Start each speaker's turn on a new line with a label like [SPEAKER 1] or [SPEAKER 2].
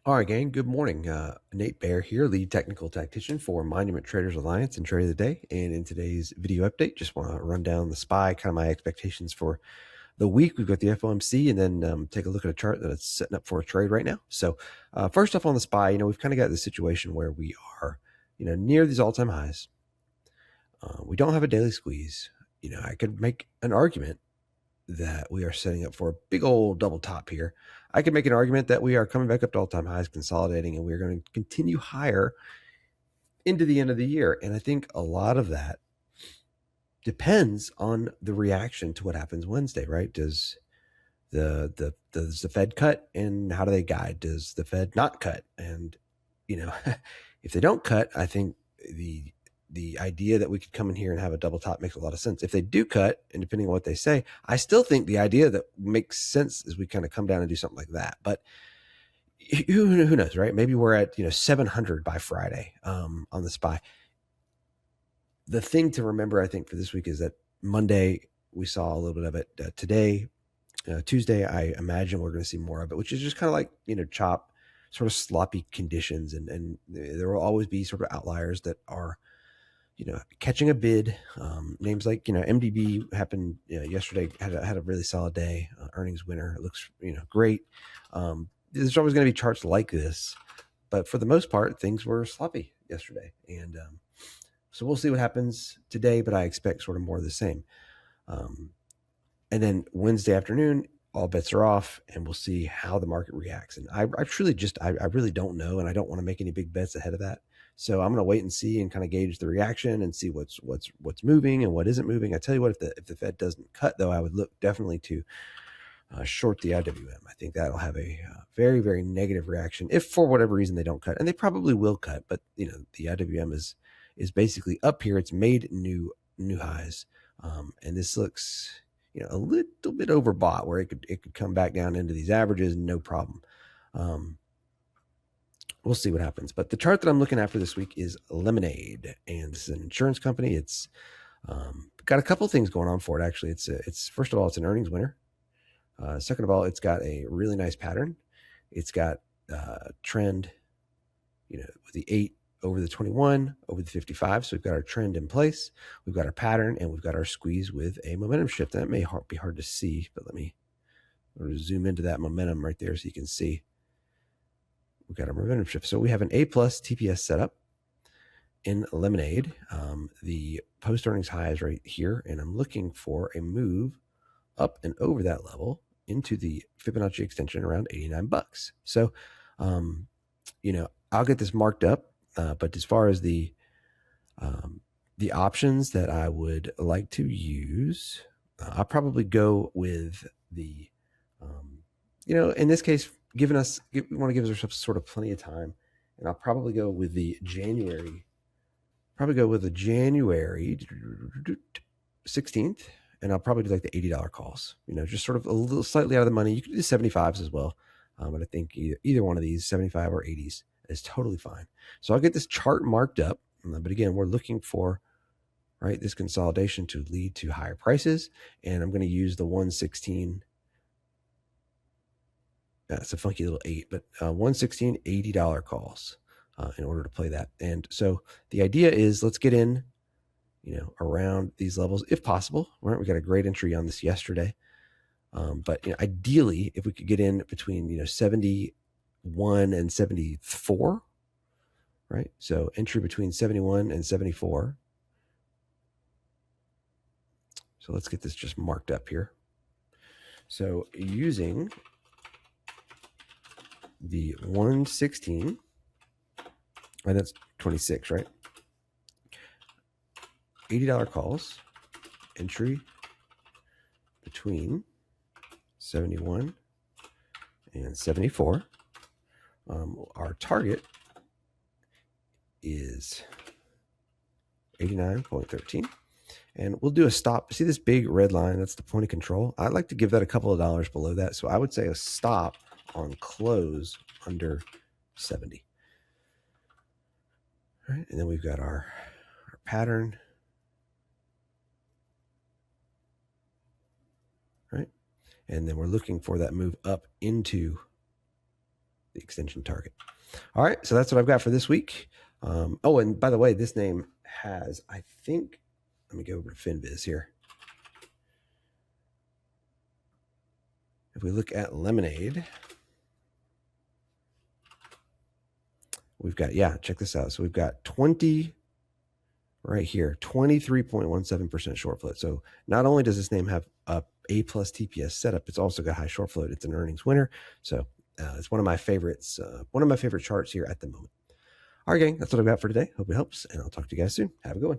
[SPEAKER 1] All right, gang. Good morning. Nate Bear here, lead technical tactician for Monument Traders Alliance and Trade of the Day. And in today's video update, just want to run down the SPY, kind of my expectations for the week. We've got the FOMC, and then take a look at a chart that it's setting up for a trade right now. So first off on the SPY, we've kind of got this situation where we are, near these all-time highs. We don't have a daily squeeze. I could make an argument that we are setting up for a big old double top here. I could make an argument that we are coming back up to all-time highs, consolidating, and we're going to continue higher into the end of the year. And I think a lot of that depends on the reaction to what happens Wednesday, right? Does the Fed cut, and how do they guide? Does the Fed not cut? And if they don't cut, I think the idea that we could come in here and have a double top makes a lot of sense. If they do cut, and depending on what they say, I still think the idea that makes sense is we kind of come down and do something like that. But who knows, right? Maybe we're at 700 by Friday on the SPY. The thing to remember, I think, for this week is that Monday we saw a little bit of it. Today, Tuesday, I imagine we're going to see more of it, which is just kind of like chop, sort of sloppy conditions, and there will always be sort of outliers that are catching a bid. Names like, MDB happened yesterday, had a really solid day, earnings winner. It looks, great. There's always going to be charts like this, but for the most part, things were sloppy yesterday. And so we'll see what happens today, but I expect sort of more of the same. And then Wednesday afternoon, all bets are off, and we'll see how the market reacts. And I really don't know, and I don't want to make any big bets ahead of that. So I'm going to wait and see and kind of gauge the reaction and see what's moving and what isn't moving. I tell you what, if the Fed doesn't cut, though, I would look definitely to short the IWM. I think that'll have a very, very negative reaction if for whatever reason they don't cut, and they probably will cut. But the IWM is basically up here. It's made new highs, and this looks a little bit overbought, where it could come back down into these averages, no problem. We'll see what happens. But the chart that I'm looking at for this week is Lemonade, and this is an insurance company. It's got a couple things going on for it, actually. It's first of all, it's an earnings winner. Second of all, it's got a really nice pattern. It's got trend, with the 8 over the 21, over the 55. So we've got our trend in place. We've got our pattern, and we've got our squeeze with a momentum shift. That may be hard to see, but let me zoom into that momentum right there so you can see. We've got a momentum shift. So we have an A+ TPS setup in Lemonade. The post-earnings high is right here, and I'm looking for a move up and over that level into the Fibonacci extension around $89. So, I'll get this marked up. But as far as the options that I would like to use, I'll probably go with the, in this case, we want to give ourselves sort of plenty of time, and I'll probably go with the January 16th, and I'll probably do like the $80 calls, just sort of a little slightly out of the money. You can do 75s as well. But I think either one of these, 75 or 80s, is totally fine. So I'll get this chart marked up. But again, we're looking for, right, this consolidation to lead to higher prices. And I'm going to use the 116. That's a funky little 8, but 116 $80 calls in order to play that. And so the idea is, let's get in, around these levels if possible. Right? We got a great entry on this yesterday. But ideally, if we could get in between 71 and 74, right? So entry between 71 and 74. So let's get this just marked up here. So using the 116, and that's 26, right? $80 calls, entry between 71 and 74. Our target is 89.13. And we'll do a stop. See this big red line? That's the point of control. I'd like to give that a couple of dollars below that. So I would say a stop on close under 70. All right. And then we've got our pattern. Right. And then we're looking for that move up into the extension target. All right, so that's what I've got for this week. Oh, and by the way, this name has, I think, let me go over to FinViz here. If we look at Lemonade, we've got, yeah, check this out. So we've got 20 right here, 23.17% short float. So not only does this name have a plus TPS setup, it's also got high short float. It's an earnings winner. So it's one of my favorites, one of my favorite charts here at the moment. All right, gang, that's what I've got for today. Hope it helps, and I'll talk to you guys soon. Have a good one.